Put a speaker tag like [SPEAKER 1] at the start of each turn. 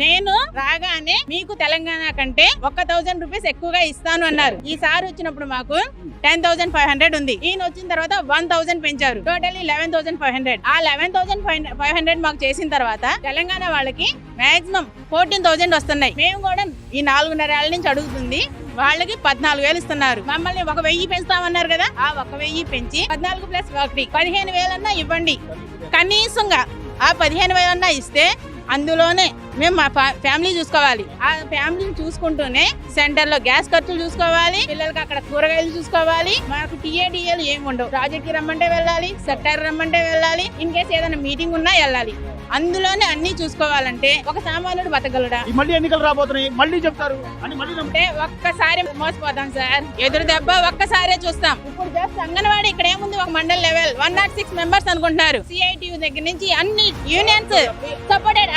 [SPEAKER 1] నేను రాగానే మీకు తెలంగాణ కంటే 1,000 రూపీస్ ఎక్కువగా ఇస్తాను అన్నారు. ఈసారి వచ్చినప్పుడు మాకు 10,500 ఉంది. ఈయన వచ్చిన తర్వాత 1,000 పెంచారు. టోటల్ 11,500. ఆ 11,500 మాకు చేసిన తర్వాత తెలంగాణ వాళ్ళకి మాక్సిమం 14,000 వస్తున్నాయి. మేము కూడా ఈ 4.5 ఏళ్ల నుంచి అడుగుతుంది వాళ్ళకి 14,000 ఇస్తున్నారు. మమ్మల్ని 1,000 పెంచుతామన్నారు కదా, ఆ 1,000 పెంచి 14 ప్లస్ 1 15,000 అన్నా ఇవ్వండి. కనీసంగా ఆ 15,000 అన్నా ఇస్తే అందులోనే మేము మా ఫ్యామిలీ చూసుకోవాలి. ఆ ఫ్యామిలీని చూసుకుంటూనే సెంటర్ లో గ్యాస్ ఖర్చులు చూసుకోవాలి, పిల్లలకి అక్కడ కూరగాయలు చూసుకోవాలి. మాకు టీఏడిఏలు ఏమి ఉండవు. ప్రాజెక్ట్ కి రమ్మంటే వెళ్ళాలి, సెక్టర్ రమ్మంటే వెళ్ళాలి, ఇన్ కేసు ఏదైనా మీటింగ్ ఉన్నా వెళ్ళాలి. అందులోనే అన్ని చూసుకోవాలంటే ఒక సామాన్యుడు బతకగలడా?
[SPEAKER 2] మళ్ళీ ఎన్నికలు రాబోతున్నాయి, మళ్ళీ చెప్తారు అని మళ్ళీ
[SPEAKER 1] అంటే ఒక్కసారి మోసపోతాం సార్. ఎదురు దెబ్బ ఒక్కసారే చూస్తాం. ఇప్పుడు జస్ట్ అంగన్వాడీ ఇక్కడ ఏముంది, ఒక మండల్ లెవెల్ 106 మెంబర్స్ అనుకుంటున్నారు. సిఐటియు దగ్గర నుంచి అన్ని యూనియన్స్ సపోర్టెడ్.